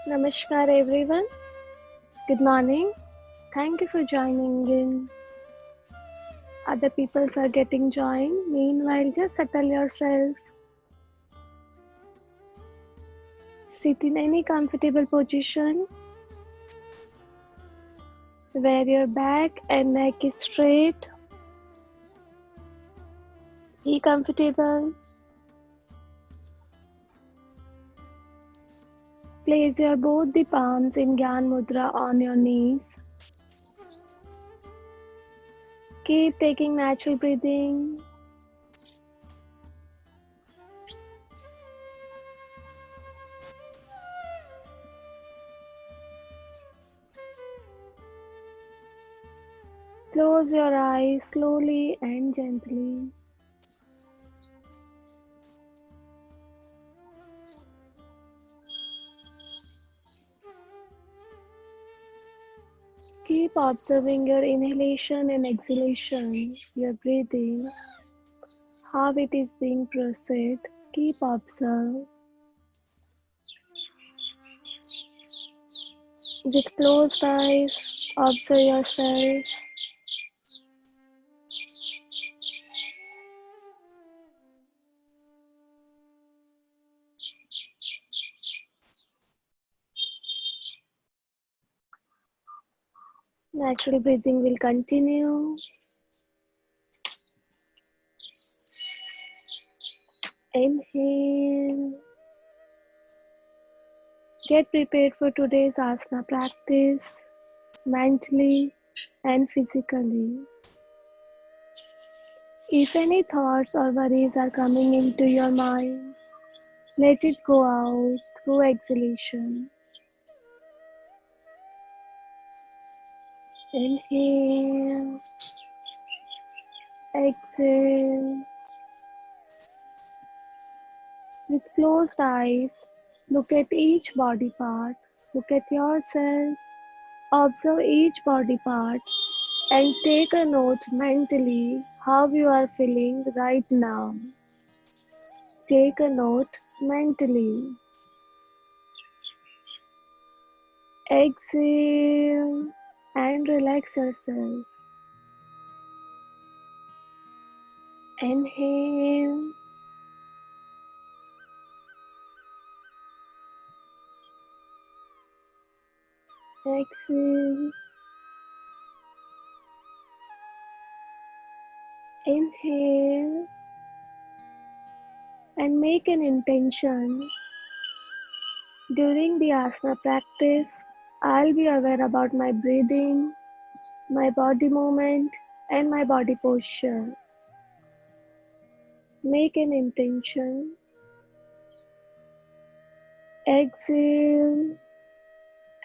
Namaskar everyone. Good morning. Thank you for joining in. Other people are getting joined. Meanwhile, just settle yourself. Sit in any comfortable position where your back and neck is straight. Be comfortable. Place your both the palms in Gyan Mudra on your knees. Keep taking natural breathing. Close your eyes slowly and gently. Keep observing your inhalation and exhalation, your breathing, how it is being processed. Keep observe. With closed eyes, observe yourself. Natural breathing will continue. Inhale. Get prepared for today's asana practice, mentally and physically. If any thoughts or worries are coming into your mind, let it go out through exhalation. Inhale, exhale. With closed eyes, look at each body part. Look at yourself. Observe each body part and take a note mentally how you are feeling right now. Take a note mentally. Exhale and relax yourself. Inhale. Exhale. Inhale and make an intention. During the asana practice, I'll be aware about my breathing, my body movement, and my body posture. Make an intention. Exhale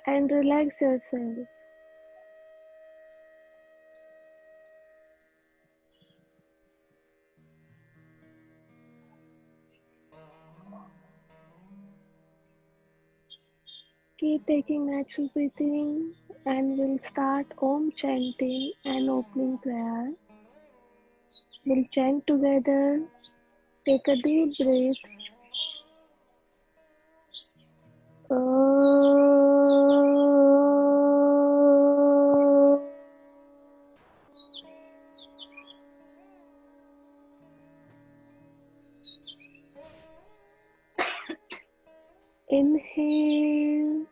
and relax yourself. Keep taking natural breathing and we'll start Om chanting and opening prayer. We'll chant together. Take a deep breath. Inhale.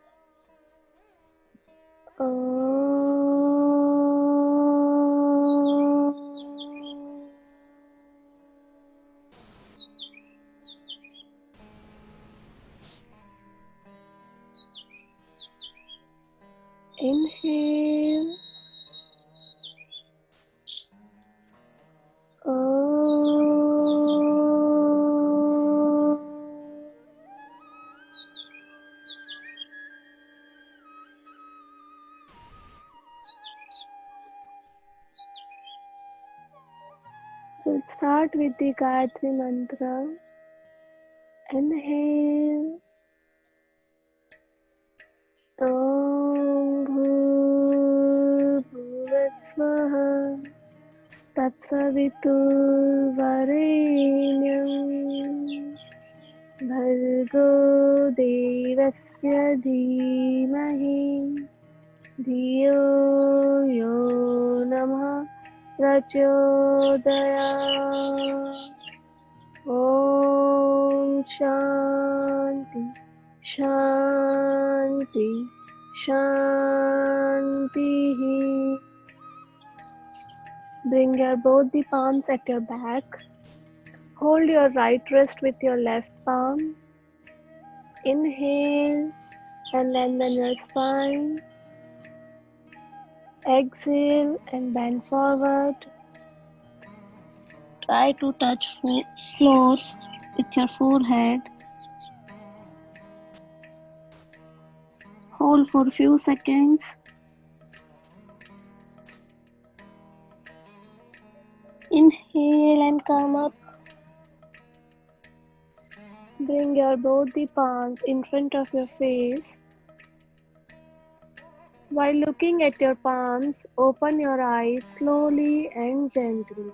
Inhale. We'll start with the Gayatri Mantra. Inhale. Om Bhuvasvaha Tatsaviturvarenyam Bhargo Devasya य धीमहि धियो यो नमः प्रचोदयात्। ॐ शान्ति शान्ति शान्तिः। Bring your both the palms at your back. Hold your right wrist with your left palm. Inhale and lengthen your spine. Exhale and bend forward. Try to touch floor with your forehead. Hold for a few seconds. Inhale and come up. Bring your both the palms in front of your face. While looking at your palms, open your eyes slowly and gently.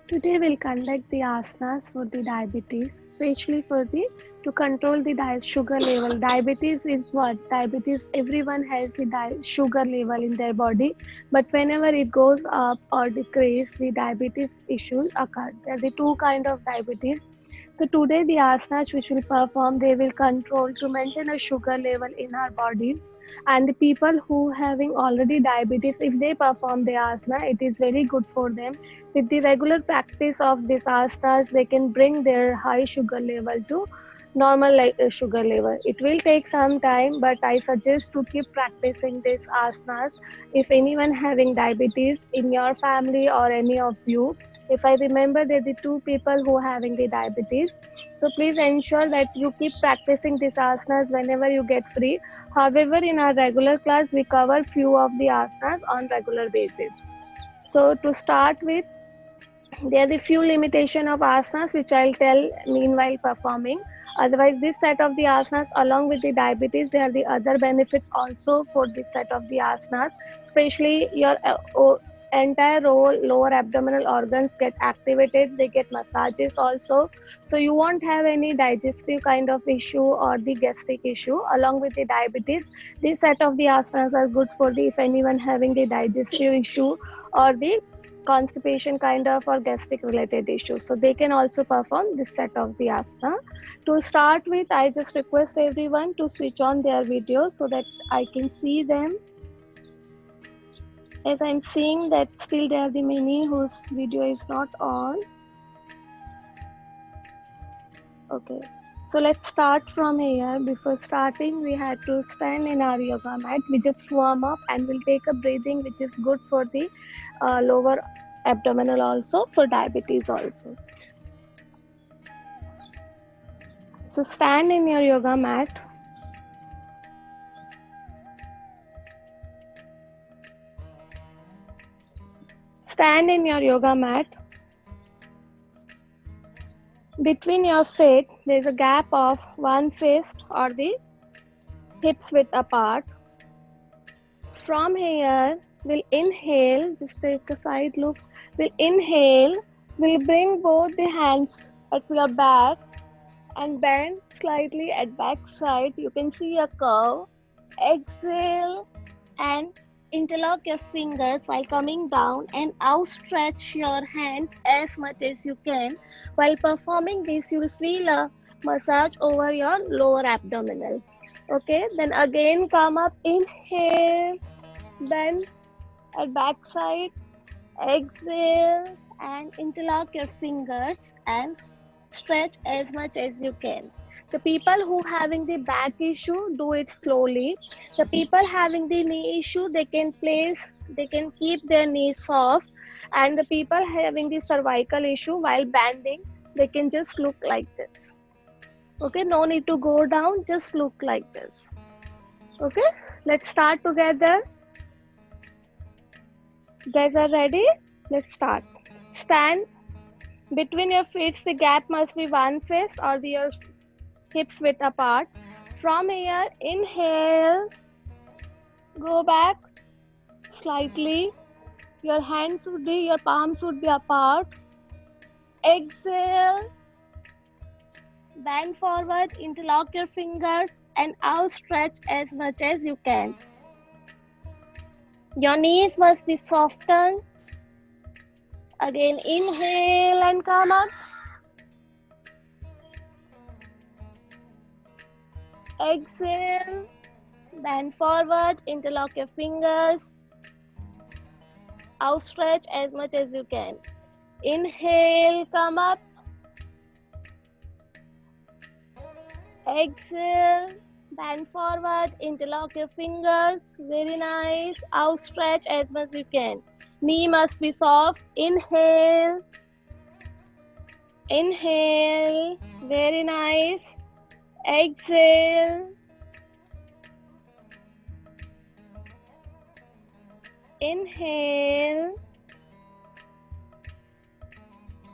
Today we'll conduct the asanas for the diabetes, especially for the to control the sugar level. Diabetes is what? Diabetes, everyone has the sugar level in their body, but whenever it goes up or decrease, the diabetes issues occur. There are the two kind of diabetes. So today the asanas which will perform, they will control to maintain a sugar level in our body. And the people who having already diabetes, if they perform the asana, it is very good for them. With the regular practice of these asanas, they can bring their high sugar level to normal sugar level. It will take some time, but I suggest to keep practicing these asanas. If anyone having diabetes in your family or any of you, if I remember there are the two people who are having the diabetes, so please ensure that you keep practicing these asanas whenever you get free. However, in our regular class, we cover few of the asanas on regular basis. So to start with, there are the few limitation of asanas which I'll tell meanwhile performing. Otherwise, this set of the asanas along with the diabetes, there are the other benefits also for this set of the asanas, especially your entire lower abdominal organs get activated, they get massages also. So you won't have any digestive kind of issue or the gastric issue along with the diabetes. This set of the asanas are good for the if anyone having the digestive issue or the constipation kind of or gastric related issues, so they can also perform this set of the asana. To start with, I just request everyone to switch on their video so that I can see them. As I'm seeing that still there are the many whose video is not on. Okay, so let's start from here. Before starting, we had to stand in our yoga mat. We just warm up and we'll take a breathing which is good for the lower abdominal also, for diabetes also. So stand in your yoga mat. Stand in your yoga mat. Between your feet, there is a gap of 1 fist or the hips width apart. From here, we'll inhale, just take a side look. We'll inhale, we'll bring both the hands at your back and bend slightly at back side. You can see a curve. Exhale and interlock your fingers while coming down and outstretch your hands as much as you can. While performing this, you will feel a massage over your lower abdominal. Okay, then again come up, inhale, bend at back side, exhale and interlock your fingers and stretch as much as you can. The people who having the back issue, do it slowly. The people having the knee issue, they can keep their knees soft. And the people having the cervical issue, while bending, they can just look like this. Okay, no need to go down, just look like this. Okay, let's start together. Guys are ready? Let's start. Stand. Between your feet, the gap must be 1 fist or your hips width apart. From here, inhale, Go back slightly. Your palms would be apart. Exhale. Bend forward, interlock your fingers and outstretch as much as you can. Your knees must be softened. Again, inhale and come up. Exhale. Bend forward, interlock your fingers. Outstretch as much as you can. Inhale, come up. Exhale, bend forward, interlock your fingers. Very nice. Outstretch as much as you can. Knee must be soft. Inhale. Inhale. Very nice. Exhale. Inhale.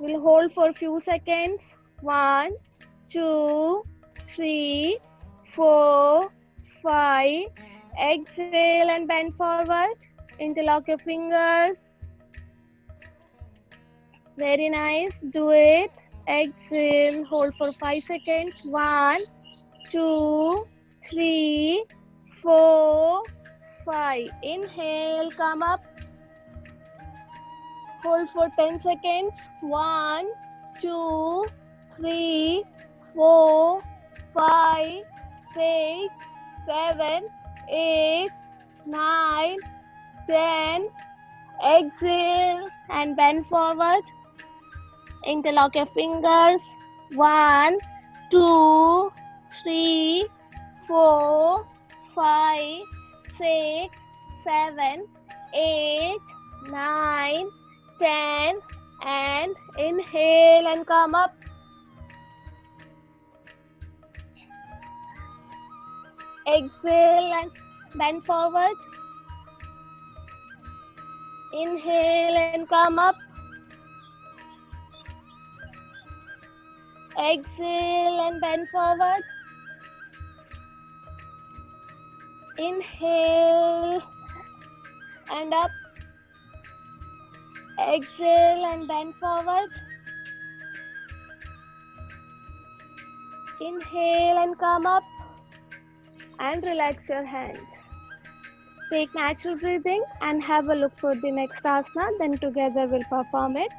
We'll hold for a few seconds. 1, 2, 3, 4, 5. Exhale and bend forward. Interlock your fingers. Very nice. Do it. Exhale. Hold for 5 seconds. 1, 2, 3, 4, 5. Inhale. Come up. Hold for 10 seconds. 1, 2, 3, 4, 5, 6, 7, 8, 9, 10. Exhale and bend forward. Interlock your fingers. 1, 2, 3, 4, 5, 6, 7, 8, 9, 10. And inhale and come up. Exhale and bend forward. Inhale and come up. Exhale and bend forward. Inhale and up. Exhale and bend forward. Inhale and come up. And relax your hands. Take natural breathing and have a look for the next asana. Then together we'll perform it.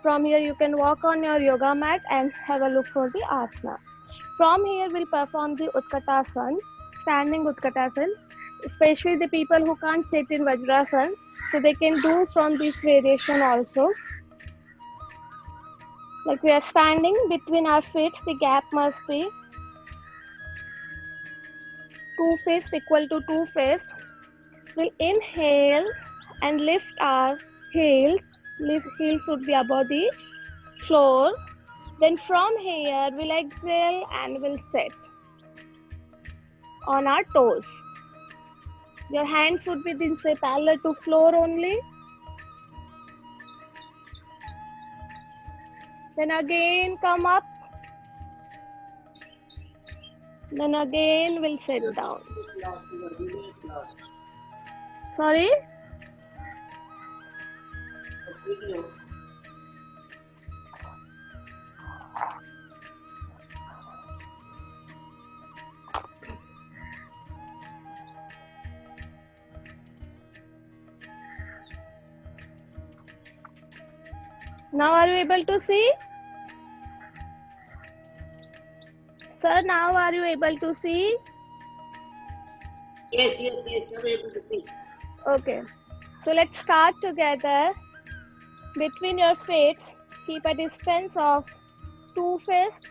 From here you can walk on your yoga mat and have a look for the asana. From here we'll perform the Utkatasana, standing Utkatasana. Especially the people who can't sit in Vajrasana, so they can do from this variation also. Like we are standing between our feet, the gap must be 2 fists equal to 2 fists. We'll inhale and lift our heels. Heels should be above the floor. Then from here, we'll exhale and we'll sit on our toes. Your hands should be say parallel to floor only. Then again come up. Then again we'll sit down. Sorry? Now are you able to see? Sir, now are you able to see? Yes, now we're able to see. Okay. So let's start together. Between your feet, keep a distance of 2 fists.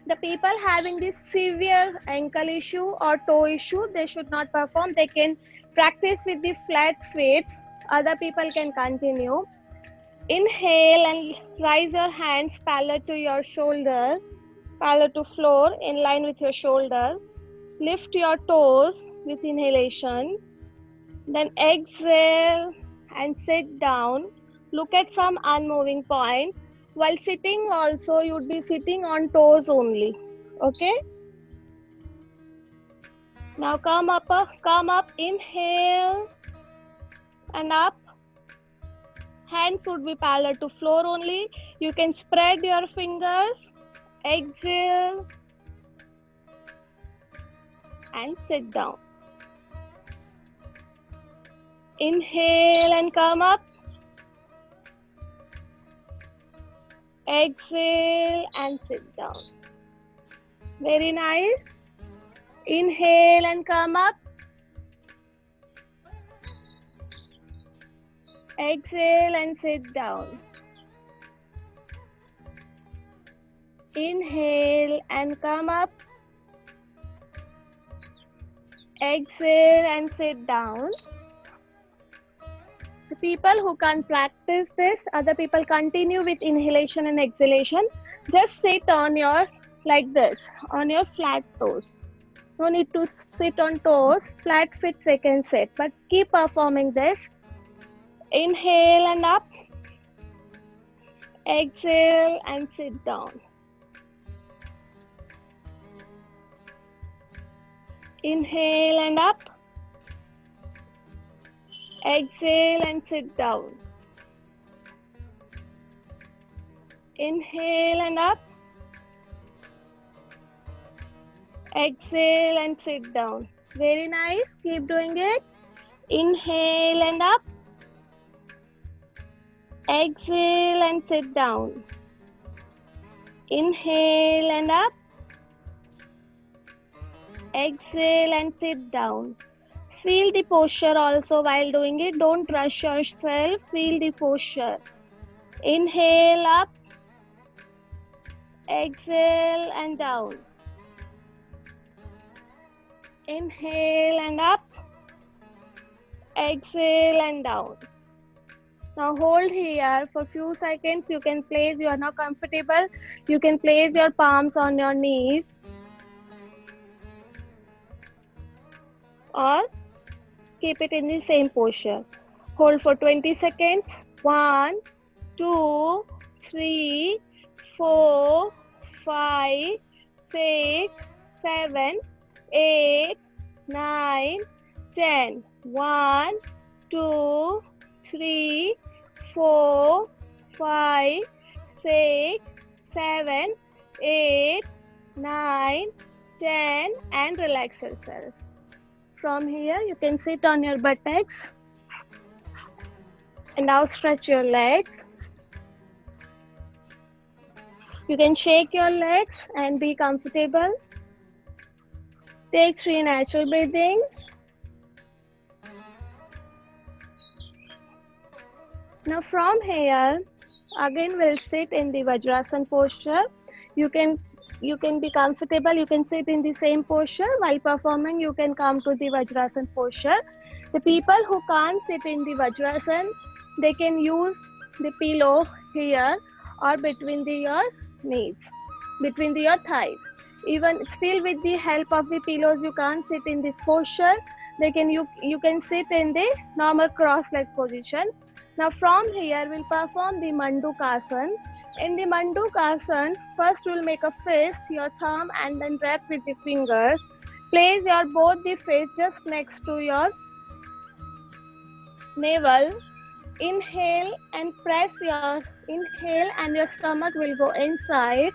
The people having this severe ankle issue or toe issue, they should not perform. They can practice with the flat feet. Other people can continue. Inhale and raise your hands parallel to your shoulder, parallel to floor, in line with your shoulder. Lift your toes with inhalation. Then exhale and sit down. Look at some unmoving point. While sitting also, you would be sitting on toes only. Okay? Now come up, inhale and up. Hands would be parallel to floor only. You can spread your fingers. Exhale and sit down. Inhale and come up. Exhale and sit down. Very nice. Inhale and come up. Exhale and sit down. Inhale and come up. Exhale and sit down. The people who can't practice this, other people continue with inhalation and exhalation. Just sit on your, like this, on your flat toes. No need to sit on toes, flat feet they can sit, but keep performing this. Inhale and up. Exhale and sit down. Inhale and up. Exhale and sit down. Inhale and up. Exhale and sit down. Very nice. Keep doing it. Inhale and up. Exhale and sit down. Inhale and up. Exhale and sit down. Feel the posture also while doing it. Don't rush yourself. Feel the posture. Inhale up. Exhale and down. Inhale and up. Exhale and down. Now hold here for few seconds. You can place, you are now comfortable. You can place your palms on your knees. Or keep it in the same posture. Hold for 20 seconds. 1, 2, 3, 4, 5, 6, 7, 8, 9, 10. 1, 2, 3, 4, 5, 6, 7, 8, 9, 10, and relax yourself. From here, you can sit on your buttocks and now stretch your legs. You can shake your legs and be comfortable. Take 3 natural breathings. Now from here, again we'll sit in the Vajrasana posture. You can be comfortable, you can sit in the same posture. While performing, you can come to the Vajrasana posture. The people who can't sit in the Vajrasana, they can use the pillow here or between your knees, between your thighs. Even still with the help of the pillows, you can't sit in this posture. You can sit in the normal cross-leg position. Now from here, we'll perform the Mandukasana. In the Mandukasana, first we'll make a fist, your thumb, and then wrap with the fingers. Place your both the fists just next to your navel. Inhale and press your inhale, and your stomach will go inside.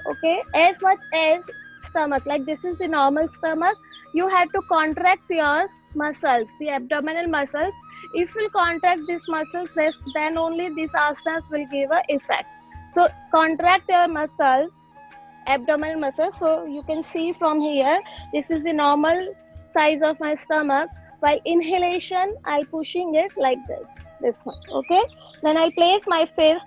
Okay, as much as stomach, like this is the normal stomach, you have to contract your muscles, the abdominal muscles. If you contract these muscles, then only these asanas will give an effect. So contract your muscles, abdominal muscles. So you can see from here, this is the normal size of my stomach. While inhalation, I'll pushing it like this much. Okay, then I'll place my fist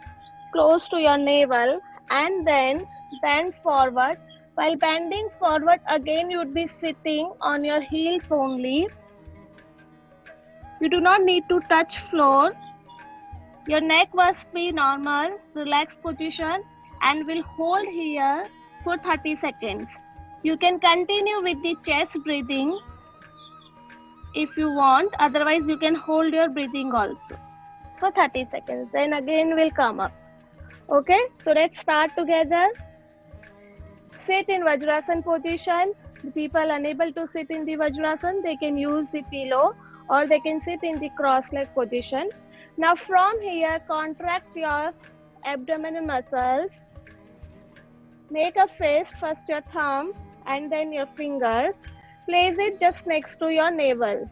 close to your navel and then bend forward. While bending forward, again you would be sitting on your heels only. You do not need to touch floor. Your neck must be normal, relaxed position, and will hold here for 30 seconds. You can continue with the chest breathing if you want. Otherwise, you can hold your breathing also for 30 seconds. Then again we'll come up. Okay, so let's start together. sit in Vajrasana position. The people unable to sit in the Vajrasana, they can use the pillow or they can sit in the cross-leg position. Now from here, contract your abdominal muscles. Make a fist, first your thumb and then your fingers. Place it just next to your navel.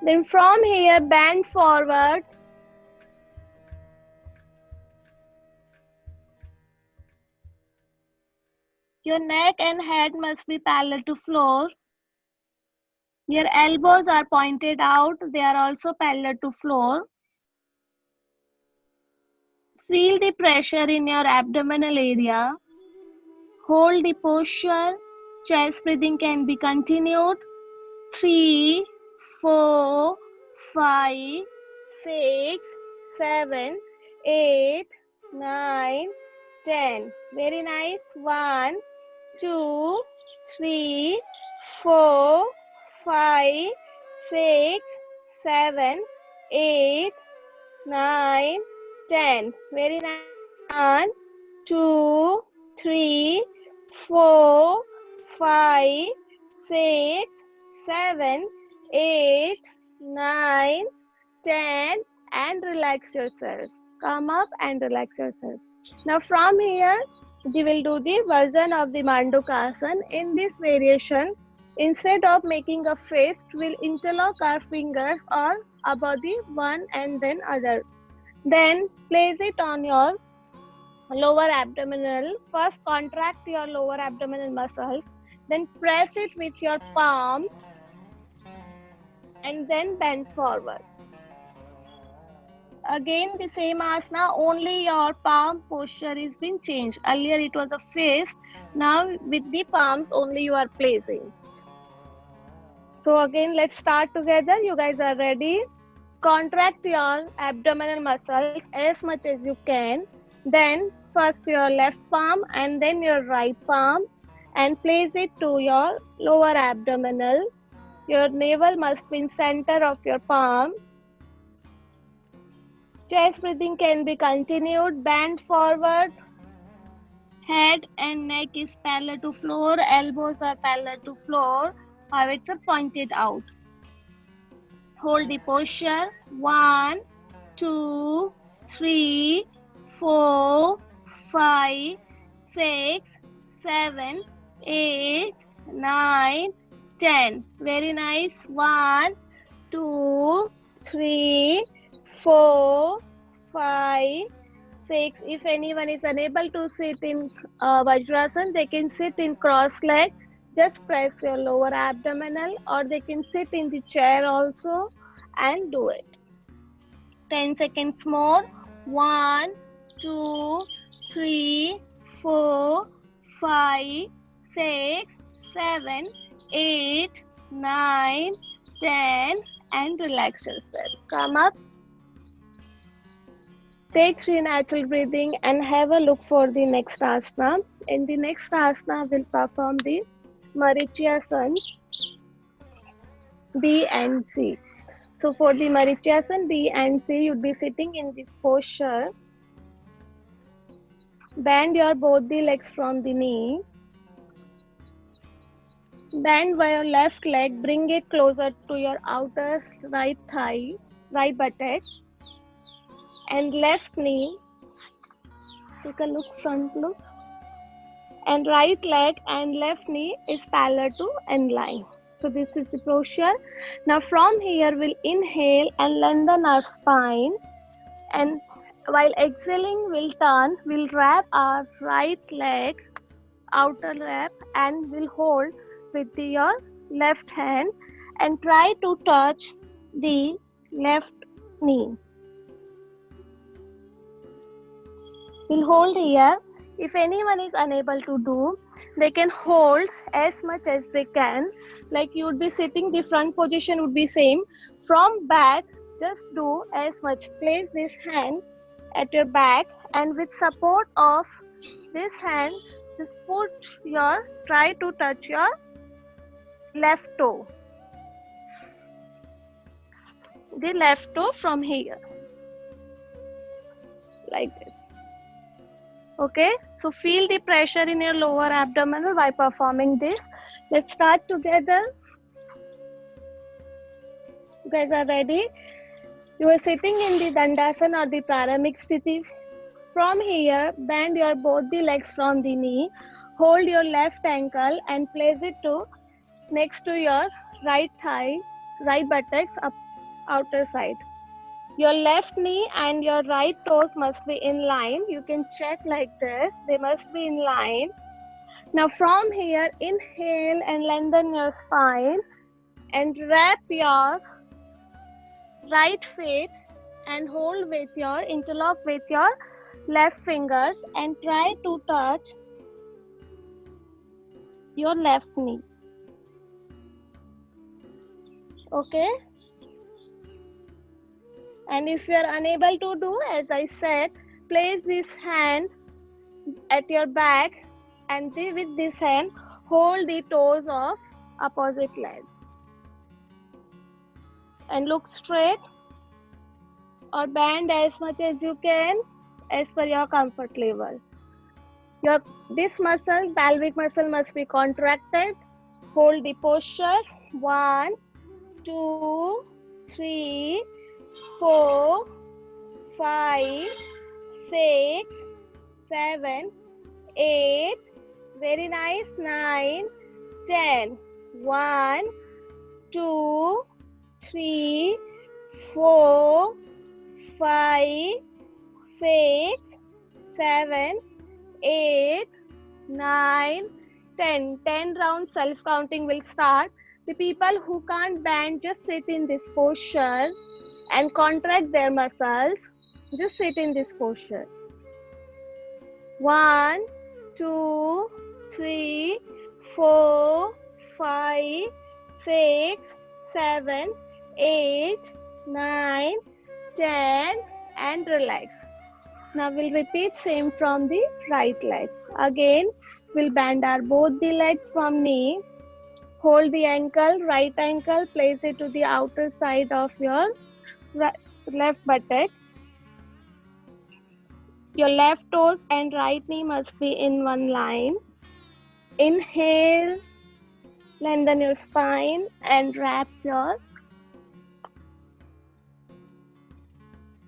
Then from here, bend forward. Your neck and head must be parallel to floor. Your elbows are pointed out. They are also parallel to floor. Feel the pressure in your abdominal area. Hold the posture. Chest breathing can be continued. 3, 4, 5, 6, 7, 8, 9, 10. Very nice. 1, 2, 3, 4, 5, 6, 7, 8, 9, 10. Very nice. 1, 2, 3, 4, 5, 6, 7, 8, 9, 10, and relax yourself. Come up and relax yourself. Now from here, we will do the version of the Mandukasana. In this variation, instead of making a fist, we'll interlock our fingers or above the one and then other. Then place it on your lower abdominal. First contract your lower abdominal muscles. Then press it with your palms and then bend forward. Again the same asana, only your palm posture is been changed. Earlier it was a fist, now with the palms only you are placing. So again let's start together. You guys are ready? Contract your abdominal muscles as much as you can. Then first your left palm and then your right palm and place it to your lower abdominal. Your navel must be in center of your palm. Chest breathing can be continued. Bend forward. Head and neck is parallel to floor. Elbows are parallel to floor. Pivots are pointed out. Hold the posture. 1, 2, 3, 4, 5, 6, 7, 8, 9, 10. Very nice. 1, 2, 3, 4, 5, 6. If anyone is unable to sit in Vajrasana, they can sit in cross leg. Just press your lower abdominal, or they can sit in the chair also and do it. 10 seconds more. 1, 2, 3, 4, 5, 6, 7, 8, 9, 10, and relax yourself. Come up. Take 3 natural breathing and have a look for the next asana. In the next asana, we'll perform the Marityasana B and C. So for the Marityasana B and C, you'd be sitting in this posture. Bend your both the legs from the knee. Bend by your left leg, bring it closer to your outer right thigh, right buttock, and left knee. Take a look, front look. And right leg and left knee is parallel to end line. So this is the posture. Now from here we'll inhale and lengthen our spine, and while exhaling we'll turn, we'll wrap our right leg, outer wrap, and we'll hold with your left hand and try to touch the left knee. We'll hold here. If anyone is unable to do, they can hold as much as they can. Like you would be sitting, the front position would be same. From back, just do as much. Place this hand at your back, and with support of this hand, just try to touch your left toe. The left toe from here. like this. Okay, so feel the pressure in your lower abdominal by performing this. Let's start together. You guys are ready? You are sitting in the Dandasana or the Pranamik Sthiti. From here, bend your both the legs from the knee. Hold your left ankle and place it next to your right thigh, right buttocks, up outer side. Your left knee and your right toes must be in line. You can check like this. They must be in line. Now from here, inhale and lengthen your spine and wrap your right foot and hold with your interlock with your left fingers and try to touch your left knee. Okay? And if you are unable to do, as I said, place this hand at your back and with this hand hold the toes of opposite leg and look straight or bend as much as you can as per your comfort level. This muscle, pelvic muscle, must be contracted. Hold the posture. 1, 2, 3, 4, 5, 6, 7, 8. Very nice. 9, 10. 1, 2, 3, 4, 5, 6, 7, 8, 9, 10. 10 rounds self-counting will start. The people who can't bend, just sit in this posture and contract their muscles. Just sit in this posture. 1, 2, 3, 4, 5, 6, 7, 8, 9, 10 and relax. Now we'll repeat same from the right leg. Again, we'll bend our both the legs from knee. Hold the ankle, right ankle, place it to the outer side of your left buttock. Your left toes and right knee must be in one line. Inhale, lengthen your spine and wrap your,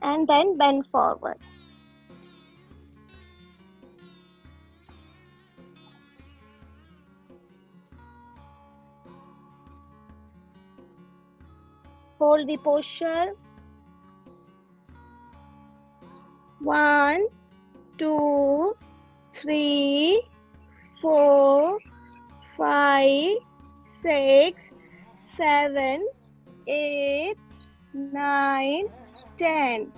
and then bend forward. Hold the posture. 1, 2, 3, 4, 5, 6, 7, 8, 9, 10.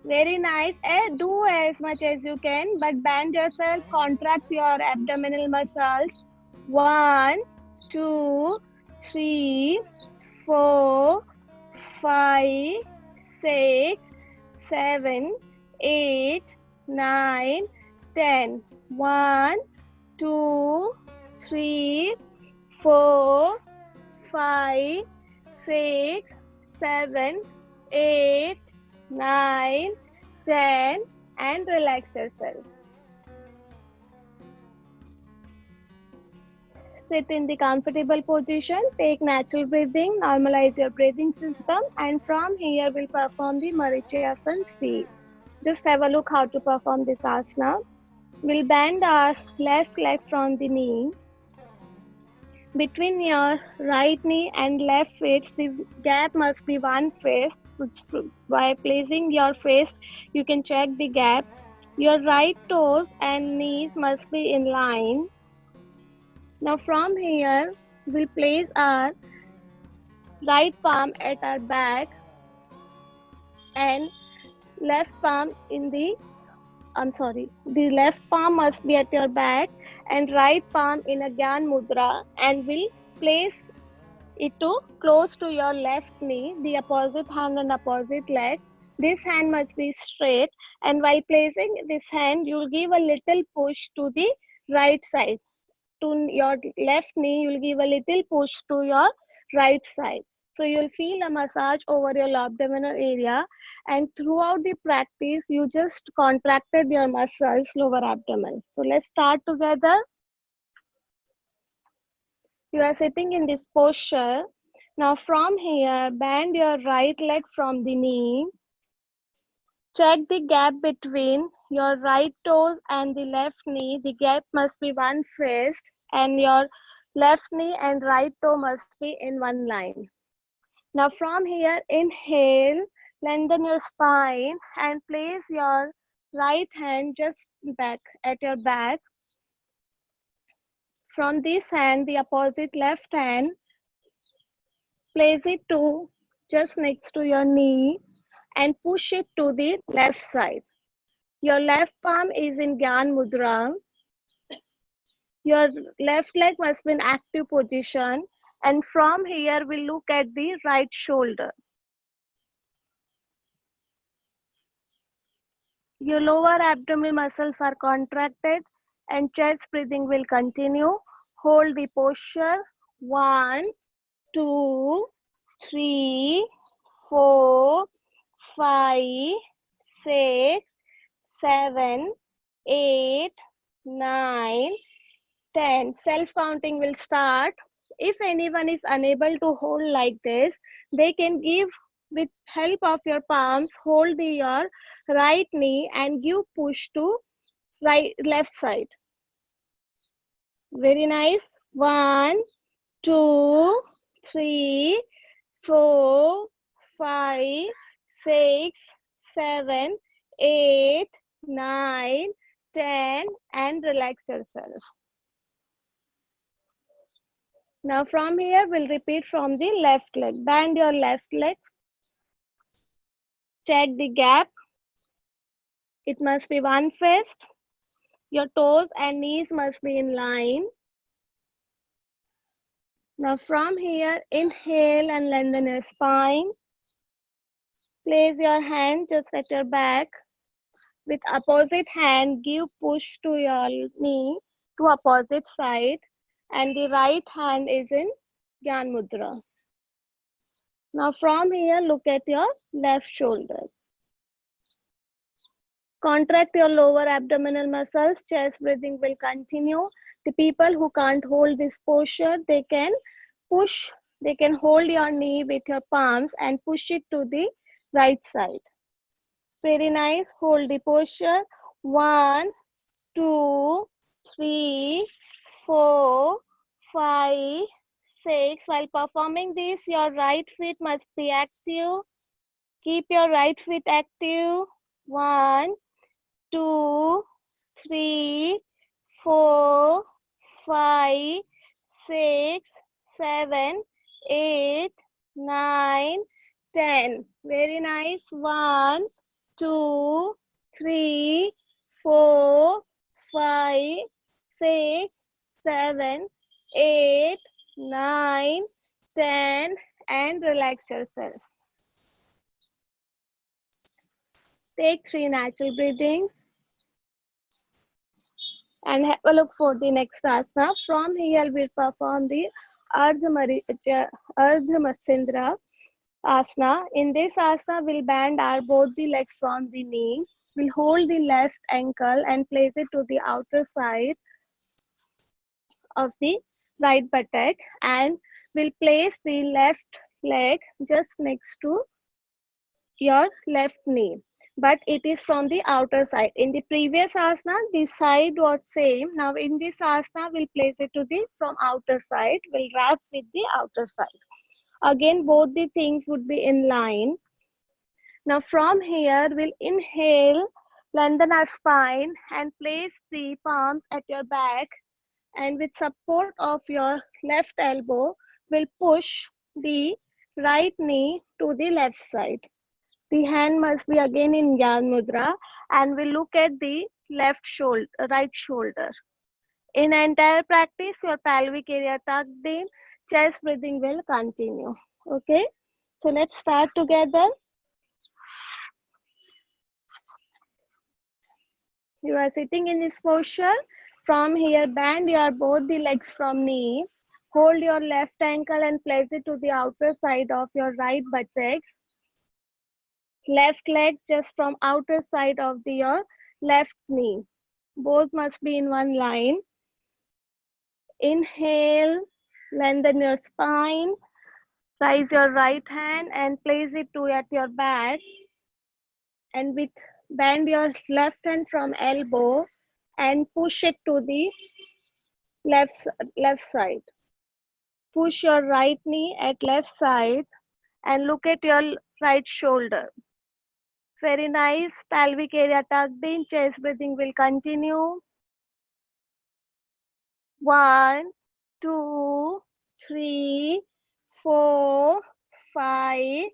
Very nice. Do as much as you can, but bend yourself, contract your abdominal muscles. 1, 2, 3, 4, 5, 6, 7, 8, 9, 10. 1, 2, 3, 4, 5, 6, 7, 8, 9, 10 and relax yourself. Sit in the comfortable position, take natural breathing, normalize your breathing system, and from here we'll perform the Marichasana C. Just have a look how to perform this asana. We'll bend our left leg from the knee. Between your right knee and left foot, the gap must be 1 fist. By placing your fist, you can check the gap. Your right toes and knees must be in line. Now from here, we'll place our right palm at our back and left palm in the, the left palm must be at your back and right palm in a Gyan Mudra, and we'll place it close to your left knee, the opposite hand and opposite leg. This hand must be straight, and while placing this hand, you'll give a little push to the right side. To your left knee, you'll give a little push to your right side. So you'll feel a massage over your abdominal area, and throughout the practice, you just contracted your muscles, lower abdomen. So let's start together. You are sitting in this posture. Now from here, bend your right leg from the knee. Check the gap between your right toes and the left knee. The gap must be 1 fist, and your left knee and right toe must be in one line. Now from here, inhale, lengthen your spine and place your right hand just back at your back. From this hand, the opposite left hand, place it to just next to your knee and push it to the left side. Your left palm is in Gyan Mudra. Your left leg must be in active position. And from here, we look at the right shoulder. Your lower abdominal muscles are contracted and chest breathing will continue. Hold the posture. 1, 2, 3, 4, 5, 6, 7, 8, 9, 10. Self counting will start. If anyone is unable to hold like this, they can give with help of your palms, hold your right knee and give push to left side. Very nice. 1, 2, 3, 4, 5, 6, 7, 8, 9, 10, and relax yourself. Now from here, we'll repeat from the left leg. Bend your left leg. Check the gap. It must be 1 fist. Your toes and knees must be in line. Now from here, inhale and lengthen your spine. Place your hand just at your back. With opposite hand, give push to your knee to opposite side. And the right hand is in Gyan Mudra. Now from here, look at your left shoulder. Contract your lower abdominal muscles. Chest breathing will continue. The people who can't hold this posture, they can hold your knee with your palms and push it to the right side. Very nice. Hold the posture. 1, 2, 3, 4, 5, 6. While performing this, your right foot must be active. Keep your right foot active. 1, 2, 3, 4, 5, 6, 7, 8, 9, 10. Very nice. 1, 2, 3, 4, 5, 6, 7, 8, 9, 10, and relax yourself. Take 3 natural breathings and have a look for the next asana. From here, we'll perform the Ardha Matsindra asana. In this asana, we'll bend both the legs from the knee. We'll hold the left ankle and place it to the outer side of the right buttock, and we'll place the left leg just next to your left knee, but it is from the outer side. In the previous asana, the side was same. Now in this asana, we'll place it to the from outer side. We'll wrap with the outer side. Again, both the things would be in line. Now from here, we'll inhale, lengthen our spine and place the palms at your back, and with support of your left elbow, we'll push the right knee to the left side. The hand must be again in Gyan Mudra, and we look at the left shoulder, right shoulder. In entire practice, your pelvic area tucked in, chest breathing will continue. Okay, so let's start together. You are sitting in this posture. From here, bend your both the legs from knee. Hold your left ankle and place it to the outer side of your right buttocks. Left leg just from outer side of your left knee. Both must be in one line. Inhale, lengthen your spine. Raise your right hand and place it to at your back. And with bend your left hand from elbow and push it to the left side. Push your right knee at left side and look at your right shoulder. Very nice. Pelvic area tucked in. Chest breathing will continue. 1, 2, 3, 4, 5,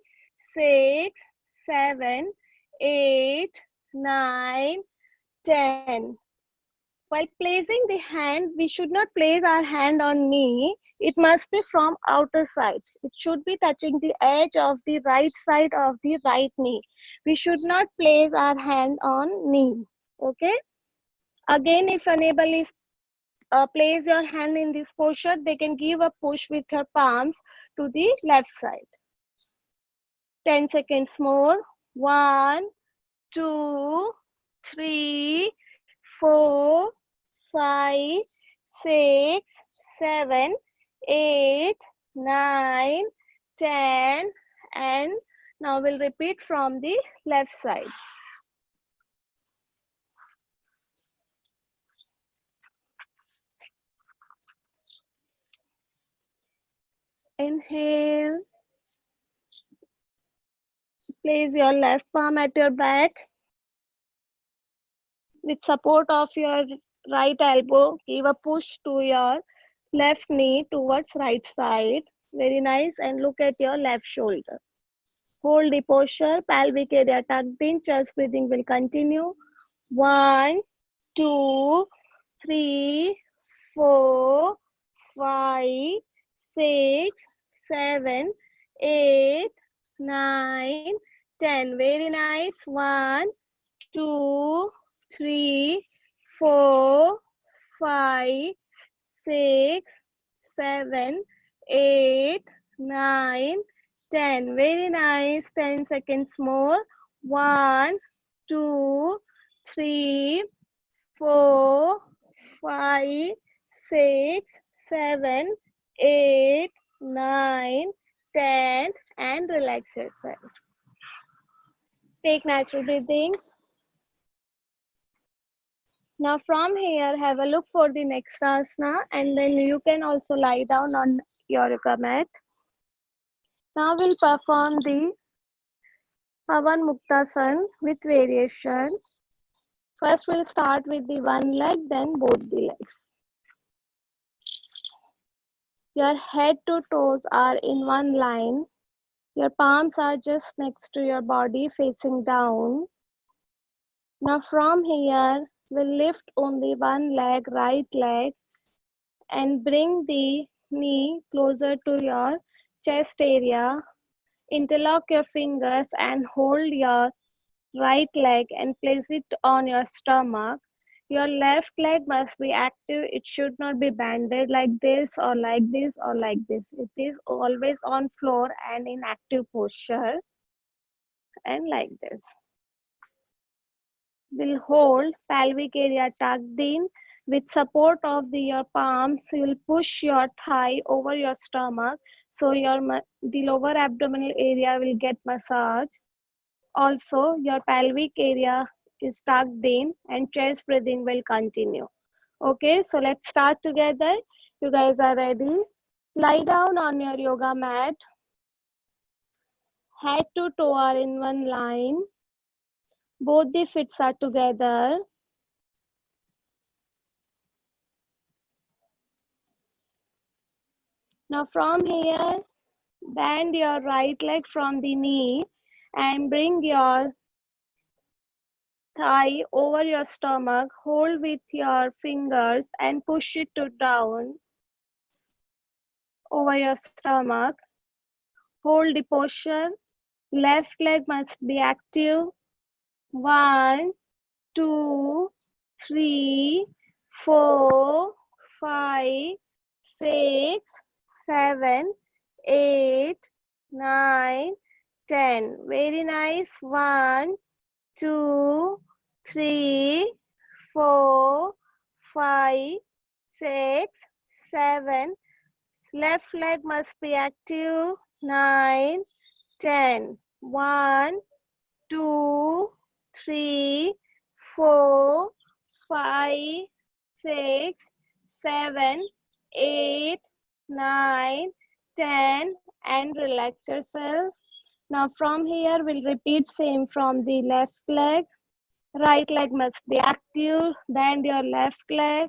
6, 7, 8, 9, 10. While placing the hand, we should not place our hand on knee. It must be from outer side. It should be touching the edge of the right side of the right knee. We should not place our hand on knee. Okay. Again, if unable is place your hand in this posture, they can give a push with your palms to the left side. 10 seconds more. 1, 2, 3, 4, 5, 6, 7, 8, 9, 10, and now we'll repeat from the left side. Inhale. Place your left palm at your back. With support of your right elbow, give a push to your left knee towards right side. Very nice. And look at your left shoulder. Hold the posture. Pelvic area tucked in. Chest breathing will continue. 1, 2, 3, 4, 5, 6, 7, 8, 9, 10. Very nice. 1, 2, 3, 4, 5, 6, 7, 8, 9, 10. Very nice. 10 seconds more. 1, 2, 3, 4, 5, 6, 7, 8, 9, 10, and relax yourself. Take natural breathings. Now from here, have a look for the next asana, and then you can also lie down on your yoga mat. Now we'll perform the Pavan Muktasan with variation. First we'll start with the one leg, then both the legs. Your head to toes are in one line. Your palms are just next to your body facing down. Now from here, we'll lift only one leg, right leg, and bring the knee closer to your chest area. Interlock your fingers and hold your right leg and place it on your stomach. Your left leg must be active. It should not be bended like this or like this or like this. It is always on floor and in active posture and like this. We'll hold pelvic area tucked in. With support of your palms, you'll push your thigh over your stomach so the lower abdominal area will get massage. Also, your pelvic area is tucked in and chest breathing will continue. Okay, so let's start together. You guys are ready? Lie down on your yoga mat. Head to toe are in one line. Both the feet are together. Now from here, bend your right leg from the knee and bring your thigh over your stomach. Hold with your fingers and push it to down over your stomach. Hold the posture. Left leg must be active. 1, 2, 3, 4, 5, 6, 7, 8, 9, 10. Very nice. 1, 2, 3, 4, 5, 6, 7. Left leg must be active. 9, 10. 1, 2, 3, 4, 5, 6, 7, 8, 9, 10, and relax yourself. Now from here we'll repeat same from the left leg. Right leg must be active, then your left leg.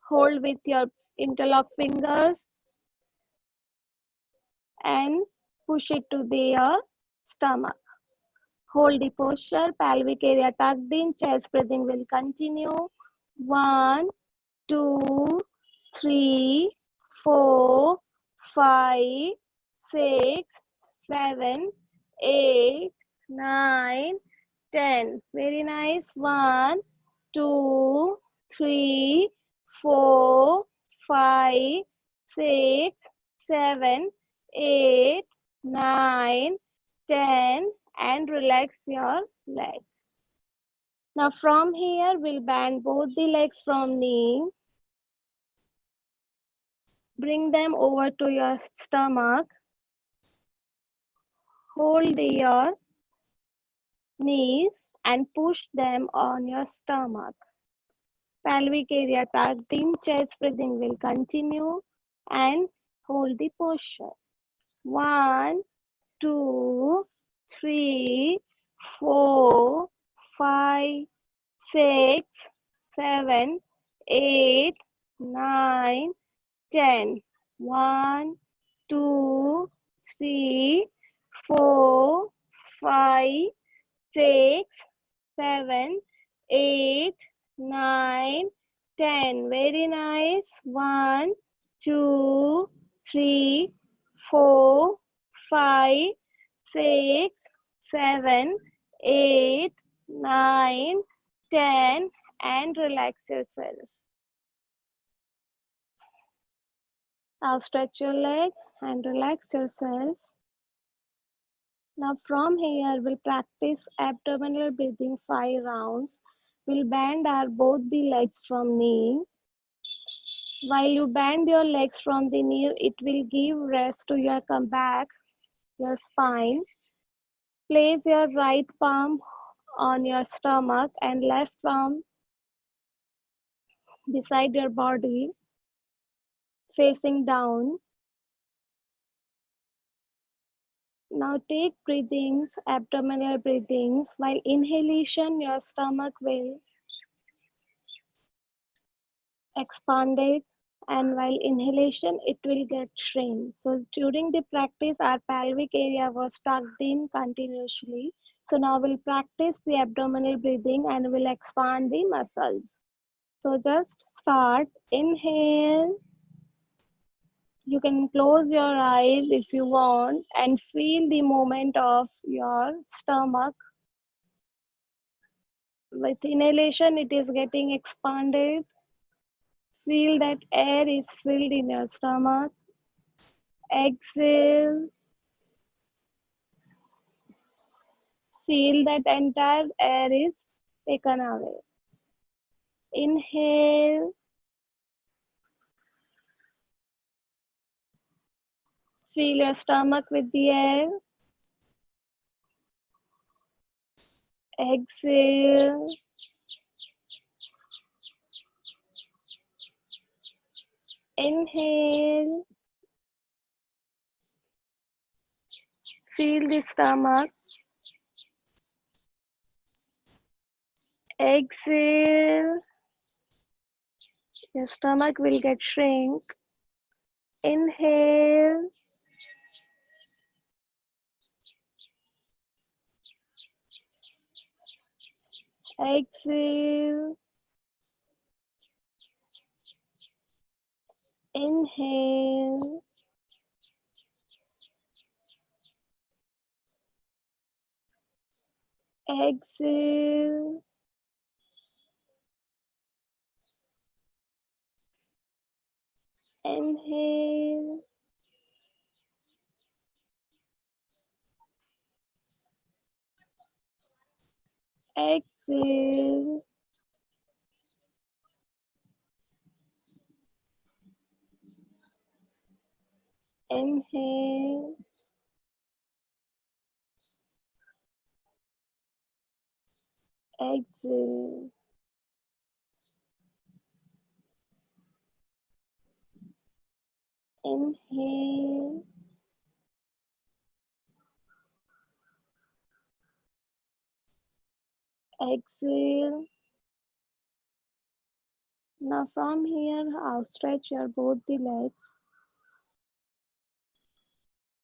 Hold with your interlock fingers and push it to the stomach. Hold the posture, pelvic area tucked in, chest breathing will continue. 1, 2, 3, 4, 5, 6, 7, 8, 9, 10. Very nice. 1, 2, 3, 4, 5, 6, 7, 8, 9, 10, and relax your legs. Now from here, we'll bend both the legs from knee. Bring them over to your stomach. Hold your knees and push them on your stomach. Pelvic area tucked in, chest breathing will continue and hold the posture. 1, 2, 3, 4, 5, 6, 7, 8, 9, 10. 1, 2, 3, 4, 5, 6, 7, 8, 9, 10. Very nice. 1, 2, 3, 4, 5, 6, 7, 8, 9, 10, and relax yourself. Now stretch your leg and relax yourself. Now from here, we'll practice abdominal breathing 5 rounds. We'll bend our both the legs from knee. While you bend your legs from the knee, it will give rest to your back, your spine. Place your right palm on your stomach and left palm beside your body, facing down. Now take breathings, abdominal breathings. While inhalation, your stomach will expand it, and while inhalation, it will get shrink. So during the practice, our pelvic area was tucked in continuously. So now we'll practice the abdominal breathing and we'll expand the muscles. So just start, inhale. You can close your eyes if you want and feel the movement of your stomach. With inhalation, it is getting expanded. Feel that air is filled in your stomach. Exhale. Feel that entire air is taken away. Inhale. Fill your stomach with the air. Exhale. Inhale. Feel the stomach. Exhale. Your stomach will get shrink. Inhale. Exhale. Inhale. Exhale. Inhale. exhale, inhale, exhale, inhale, exhale. Now from here, outstretch your both the legs.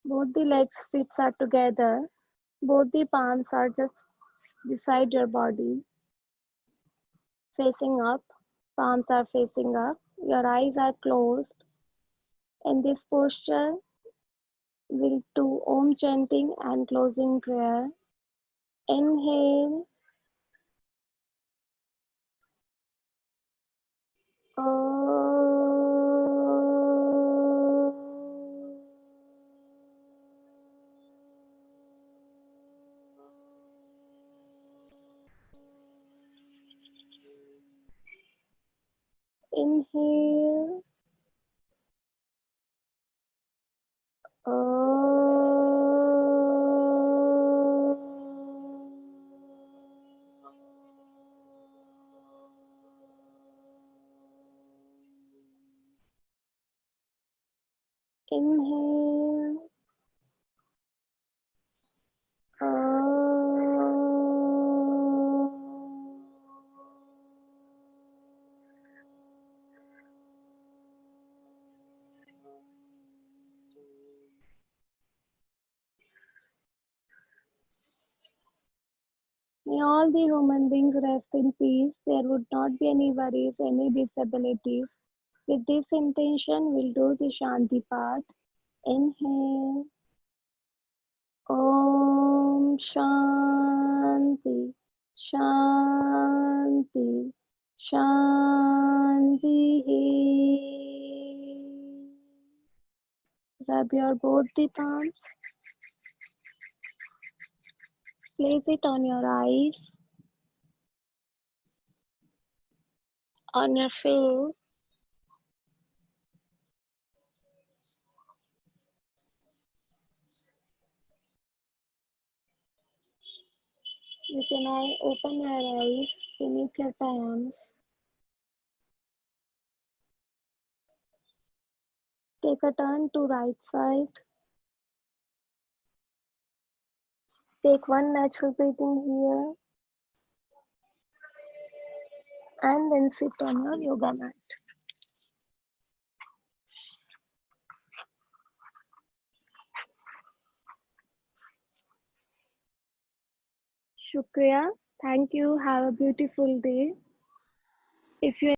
Both the legs feet are together. Both the palms are just beside your body, facing up. Palms are facing up. Your eyes are closed. In this posture, we'll do Om chanting and closing prayer. Inhale. Inhale. Inhale. May all the human beings rest in peace. There would not be any worries, any disabilities. With this intention, we'll do the Shanti part. Inhale. Om Shanti, Shanti, Shanti. Rub your both the palms. Place it on your eyes, on your face. You can now open your eyes beneath your palms. Take a turn to right side. Take one natural breathing here and then sit on your yoga mat. Shukriya. Thank you. Have a beautiful day. If you